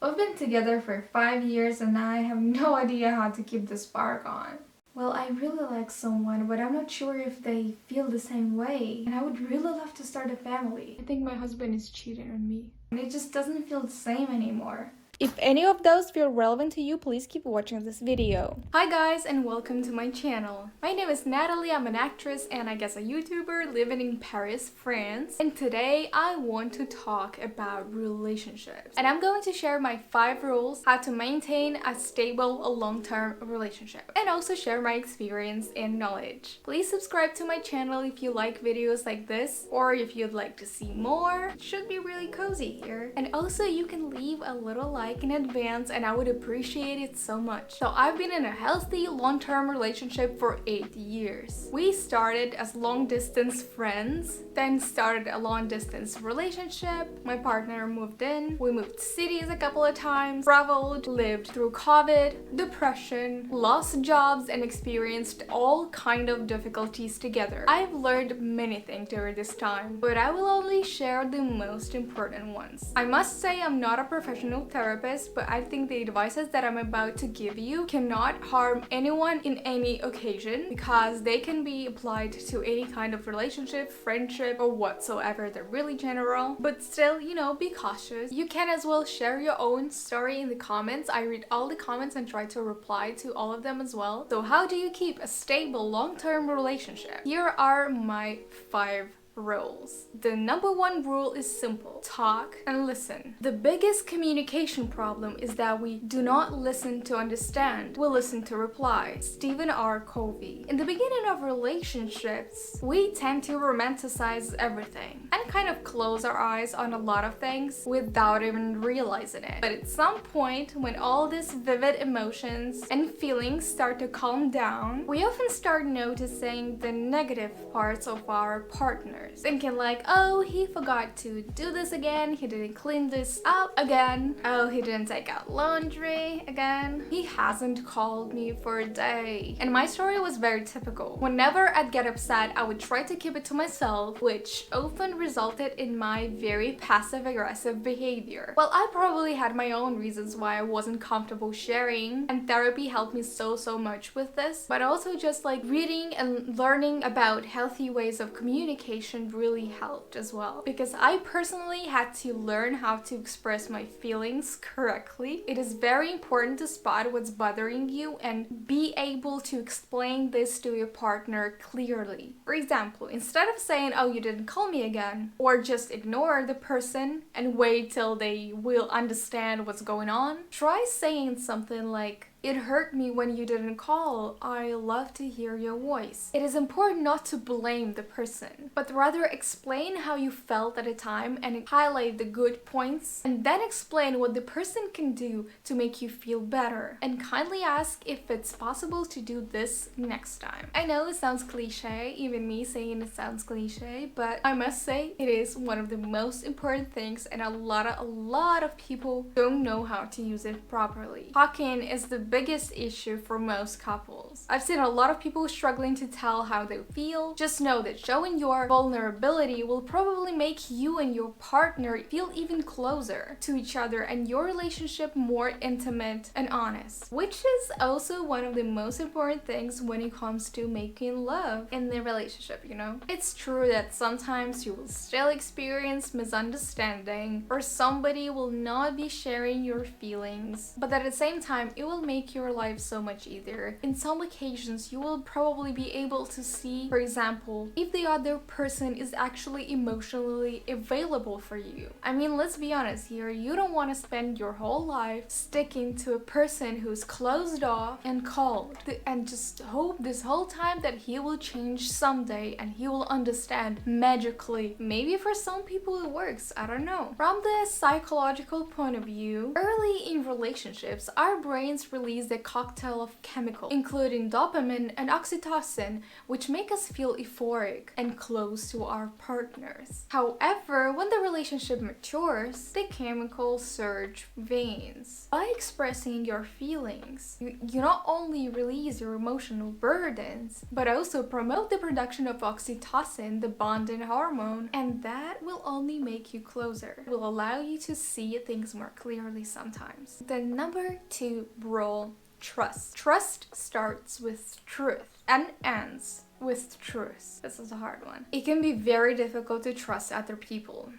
We've been together for 5 years and I have no idea how to keep the spark on. Well, I really like someone, but I'm not sure if they feel the same way. And I would really love to start a family. I think my husband is cheating on me. And it just doesn't feel the same anymore. If any of those feel relevant to you, please keep watching this video. Hi guys and welcome to my channel. My name is Nathalie, I'm an actress and I guess a YouTuber living in Paris, France. And today I want to talk about relationships. And I'm going to share my 5 rules how to maintain a stable, long-term relationship. And also share my experience and knowledge. Please subscribe to my channel if you like videos like this or if you'd like to see more. It should be really cozy here. And also you can leave a little like in advance and I would appreciate it so much. So I've been in a healthy long-term relationship for 8 years. We started as long-distance friends, then started a long-distance relationship. My partner moved in, we moved cities a couple of times, traveled, lived through COVID, depression, lost jobs and experienced all kind of difficulties together. I've learned many things during this time, but I will only share the most important ones. I must say I'm not a professional therapist, but I think the advices that I'm about to give you cannot harm anyone in any occasion because they can be applied to any kind of relationship, friendship, or whatsoever. They're really general, but still, you know, be cautious. You can as well share your own story in the comments. I read all the comments and try to reply to all of them as well. So how do you keep a stable long-term relationship? Here are my 5 rules. The number 1 rule is simple. Talk and listen. The biggest communication problem is that we do not listen to understand. We listen to reply. Stephen R. Covey. In the beginning of relationships, we tend to romanticize everything and kind of close our eyes on a lot of things without even realizing it. But at some point, when all these vivid emotions and feelings start to calm down, we often start noticing the negative parts of our partner. Thinking like, oh, he forgot to do this again, he didn't clean this up again, oh, he didn't take out laundry again, he hasn't called me for a day. And my story was very typical. Whenever I'd get upset, I would try to keep it to myself, which often resulted in my very passive-aggressive behavior. Well, I probably had my own reasons why I wasn't comfortable sharing, and therapy helped me so much with this, but also just like reading and learning about healthy ways of communication really helped as well, because I personally had to learn how to express my feelings correctly. It is very important to spot what's bothering you and be able to explain this to your partner clearly. For example, instead of saying, oh, you didn't call me again, or just ignore the person and wait till they will understand what's going on, try saying something like, it hurt me when you didn't call. I love to hear your voice. It is important not to blame the person, but rather explain how you felt at a time and highlight the good points, and then explain what the person can do to make you feel better. And kindly ask if it's possible to do this next time. I know it sounds cliche, even me saying it sounds cliche, but I must say it is one of the most important things, and a lot of people don't know how to use it properly. Talking is the biggest issue for most couples. I've seen a lot of people struggling to tell how they feel. Just know that showing your vulnerability will probably make you and your partner feel even closer to each other and your relationship more intimate and honest, which is also one of the most important things when it comes to making love in the relationship, you know? It's true that sometimes you will still experience misunderstanding or somebody will not be sharing your feelings, but at the same time it will make your life so much easier. In some occasions, you will probably be able to see, for example, if the other person is actually emotionally available for you. I mean, let's be honest here, you don't want to spend your whole life sticking to a person who's closed off and cold and just hope this whole time that he will change someday and he will understand magically. Maybe for some people it works, I don't know. From the psychological point of view, early in relationships, our brains release release a cocktail of chemicals, including dopamine and oxytocin, which make us feel euphoric and close to our partners. However, when the relationship matures, the chemicals surge veins. By expressing your feelings, you not only release your emotional burdens, but also promote the production of oxytocin, the bonding hormone, and that will only make you closer. It will allow you to see things more clearly sometimes. The number 2 rule: trust. Trust starts with truth and ends with truth. This is a hard one. It can be very difficult to trust other people.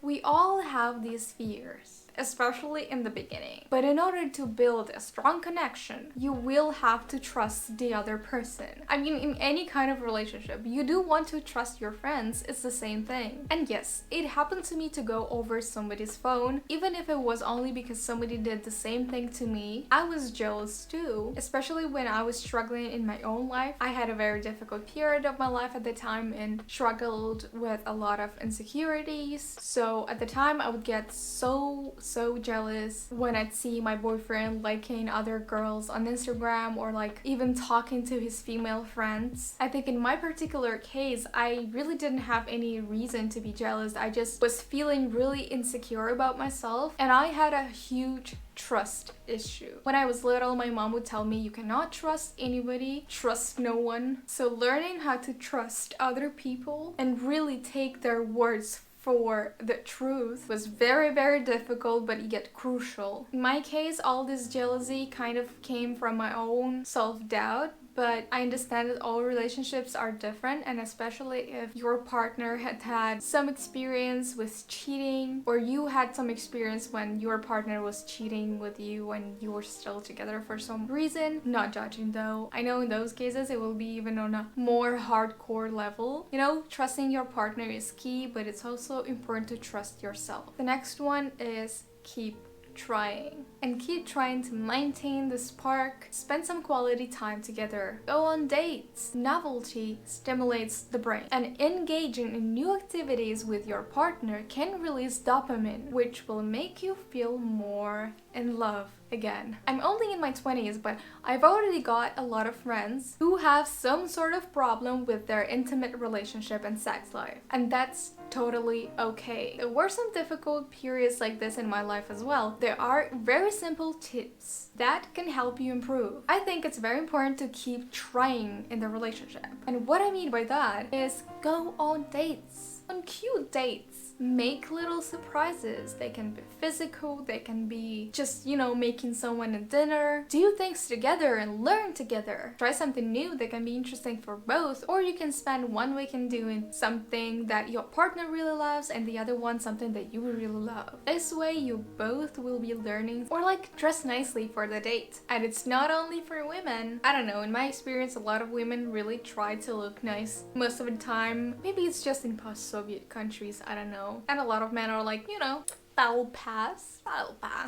We all have these fears, especially in the beginning. But in order to build a strong connection, you will have to trust the other person. I mean, in any kind of relationship, you do want to trust your friends. It's the same thing. And yes, it happened to me to go over somebody's phone, even if it was only because somebody did the same thing to me. I was jealous too, especially when I was struggling in my own life. I had a very difficult period of my life at the time and struggled with a lot of insecurities. So at the time, I would get so jealous when I'd see my boyfriend liking other girls on Instagram or like even talking to his female friends. I think in my particular case, I really didn't have any reason to be jealous. I just was feeling really insecure about myself, and I had a huge trust issue. When I was little, my mom would tell me you cannot trust anybody, trust no one. So learning how to trust other people and really take their words for the truth was very difficult, but yet crucial. In my case, all this jealousy kind of came from my own self-doubt, but I understand that all relationships are different, and especially if your partner had some experience with cheating, or you had some experience when your partner was cheating with you when you were still together for some reason. Not judging though. I know in those cases it will be even on a more hardcore level. You know, trusting your partner is key, but it's also important to trust yourself. The next one is keep trying. And keep trying to maintain the spark. Spend some quality time together. Go on dates. Novelty stimulates the brain. And engaging in new activities with your partner can release dopamine, which will make you feel more in love again. I'm only in my 20s, but I've already got a lot of friends who have some sort of problem with their intimate relationship and sex life. And that's totally okay. There were some difficult periods like this in my life as well. There are very simple tips that can help you improve. I think it's very important to keep trying in the relationship. And what I mean by that is go on dates. On cute dates. Make little surprises. They can be physical, they can be just, you know, making someone a dinner. Do things together and learn together. Try something new that can be interesting for both, or you can spend one weekend doing something that your partner really loves and the other one something that you really love. This way you both will be learning, or like dress nicely for the date. And it's not only for women. I don't know, in my experience a lot of women really try to look nice most of the time. Maybe it's just in post-Soviet countries, I don't know. And a lot of men are like, you know, that'll pass,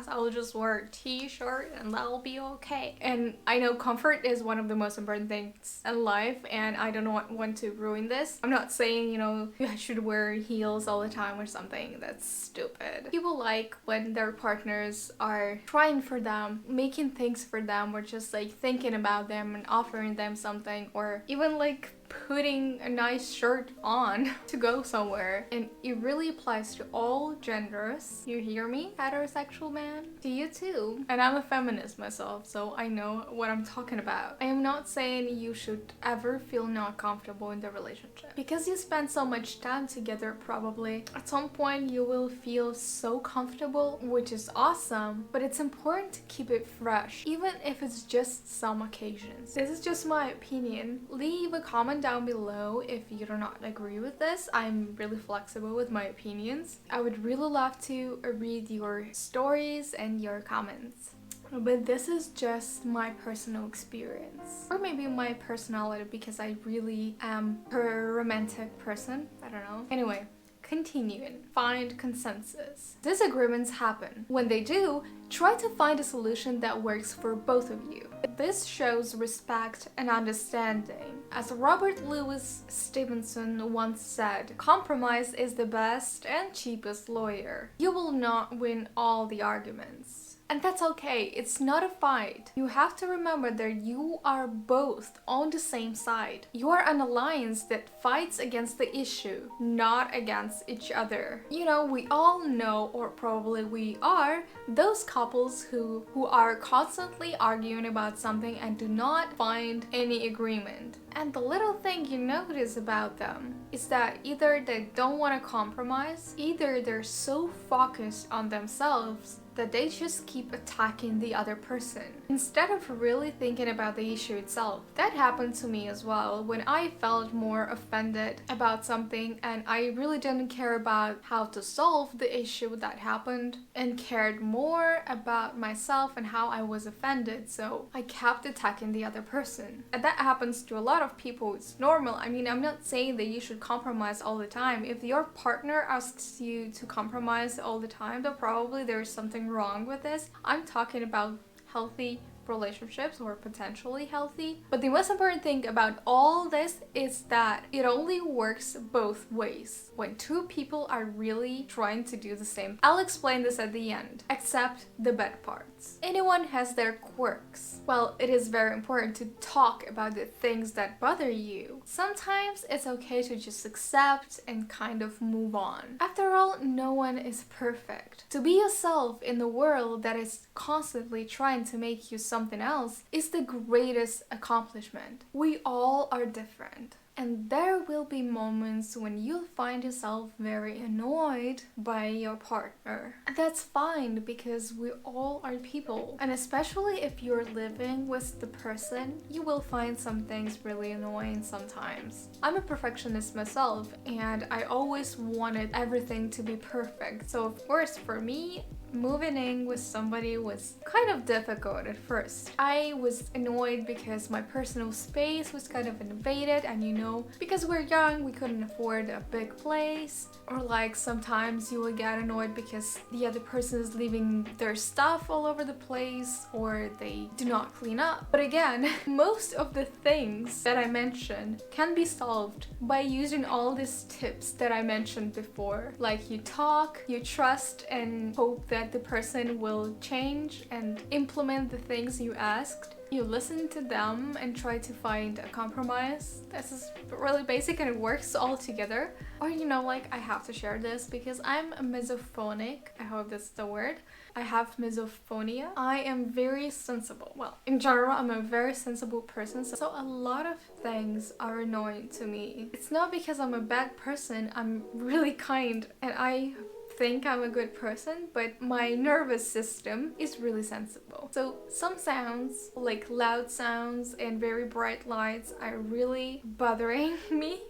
I'll just wear a t-shirt and that'll be okay. And I know comfort is one of the most important things in life, and I don't want to ruin this. I'm not saying, you know, you should wear heels all the time or something. That's stupid. People like when their partners are trying for them, making things for them, or just like thinking about them and offering them something, or even like putting a nice shirt on to go somewhere. And it really applies to all genders. You hear me, heterosexual man? To you too. And I'm a feminist myself, so I know what I'm talking about. I am not saying you should ever feel not comfortable in the relationship, because you spend so much time together. Probably at some point you will feel so comfortable, which is awesome, but it's important to keep it fresh, even if it's just some occasions. This is just my opinion. Leave a comment down below if you do not agree with this. I'm really flexible with my opinions. I would really love to read your stories and your comments. But this is just my personal experience, or maybe my personality, because I really am a romantic person. I don't know. Anyway, continuing. Find consensus. Disagreements happen. When they do, try to find a solution that works for both of you. This shows respect and understanding. As Robert Louis Stevenson once said, compromise is the best and cheapest lawyer. You will not win all the arguments, And that's okay, it's not a fight. You have to remember that you are both on the same side. You are an alliance that fights against the issue, not against each other. You know, we all know, or probably we are, those couples who are constantly arguing about something and do not find any agreement. And the little thing you notice about them is that either they don't want to compromise, either they're so focused on themselves that they just keep attacking the other person instead of really thinking about the issue itself. That happened to me as well when I felt more offended about something and I really didn't care about how to solve the issue that happened and cared more about myself and how I was offended, so I kept attacking the other person. And that happens to a lot of people. It's normal. I mean, I'm not saying that you should compromise all the time. If your partner asks you to compromise all the time, then probably there's something wrong with this. I'm talking about healthy relationships or potentially healthy. But the most important thing about all this is that it only works both ways when two people are really trying to do the same. I'll explain this at the end, except the bad parts. Anyone has their quirks. Well, it is very important to talk about the things that bother you. Sometimes it's okay to just accept and kind of move on. After all, no one is perfect. To be yourself in the world that is constantly trying to make you something else is the greatest accomplishment. We all are different. And there will be moments when you'll find yourself very annoyed by your partner. And that's fine because we all are people. And especially if you're living with the person, you will find some things really annoying sometimes. I'm a perfectionist myself and I always wanted everything to be perfect. So of course for me, moving in with somebody was kind of difficult at first. I was annoyed because my personal space was kind of invaded, and you know, because we're young, we couldn't afford a big place. Or like sometimes you will get annoyed because the other person is leaving their stuff all over the place or they do not clean up. But again, most of the things that I mentioned can be solved by using all these tips that I mentioned before. Like you talk, you trust, and hope that the person will change and implement the things you asked. You listen to them and try to find a compromise. This is really basic and it works all together. Or you know, like I have to share this because I'm misophonic. I hope that's the word. I have misophonia. I am very sensible. Well, in general, I'm a very sensible person. So a lot of things are annoying to me. It's not because I'm a bad person. I'm really kind and I think I'm a good person, but my nervous system is really sensible. So some sounds, like loud sounds and very bright lights, are really bothering me.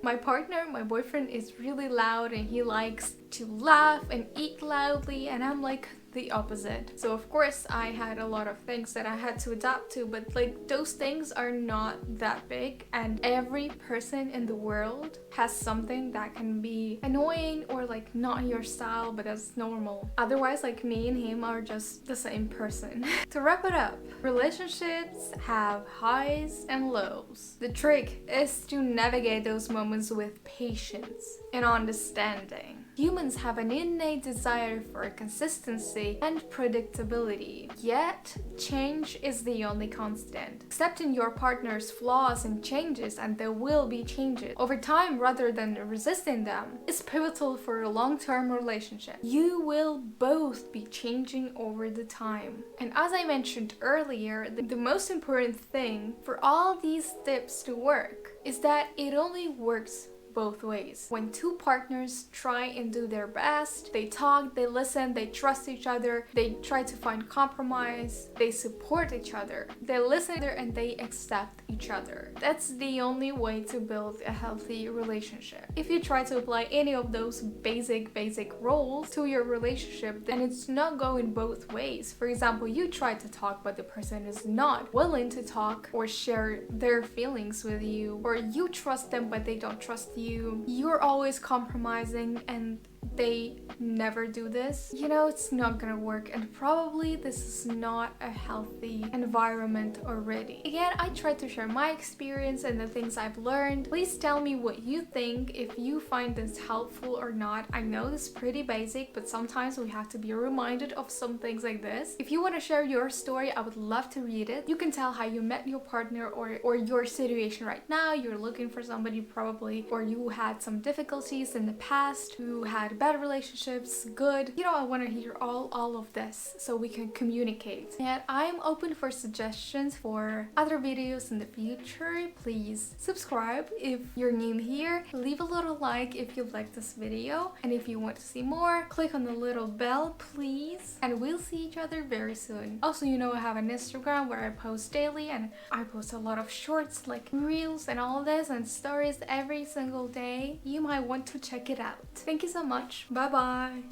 My partner, my boyfriend, is really loud and he likes to laugh and eat loudly, and I'm like the opposite. So of course I had a lot of things that I had to adapt to, but like those things are not that big, and every person in the world has something that can be annoying or like not your style, but that's normal. Otherwise, like me and him are just the same person. To wrap it up, relationships have highs and lows. The trick is to navigate those moments with patience and understanding. Humans have an innate desire for consistency and predictability, yet change is the only constant. Accepting your partner's flaws and changes, and there will be changes over time rather than resisting them, is pivotal for a long-term relationship. You will both be changing over the time. And as I mentioned earlier, the most important thing for all these tips to work is that it only works both ways. When two partners try and do their best, they talk, they listen, they trust each other, they try to find compromise, they support each other, they listen and they accept each other. That's the only way to build a healthy relationship. If you try to apply any of those basic roles to your relationship, then it's not going both ways. For example, you try to talk but the person is not willing to talk or share their feelings with you, or you trust them but they don't trust you. You're always compromising, and they never do this, you know, it's not gonna work, and probably this is not a healthy environment already. Again, I tried to share my experience and the things I've learned. Please tell me what you think, if you find this helpful or not. I know this is pretty basic, but sometimes we have to be reminded of some things like this. If you want to share your story, I would love to read it. You can tell how you met your partner, or your situation right now. You're looking for somebody probably, or you had some difficulties in the past, who had bad relationships, good. You know, I want to hear all of this so we can communicate. And I'm open for suggestions for other videos in the future. Please subscribe if you're new here. Leave a little like if you like this video. And if you want to see more, click on the little bell, please. And we'll see each other very soon. Also, you know, I have an Instagram where I post daily, and I post a lot of shorts like reels and all this and stories every single day. You might want to check it out. Thank you so much. Bye bye.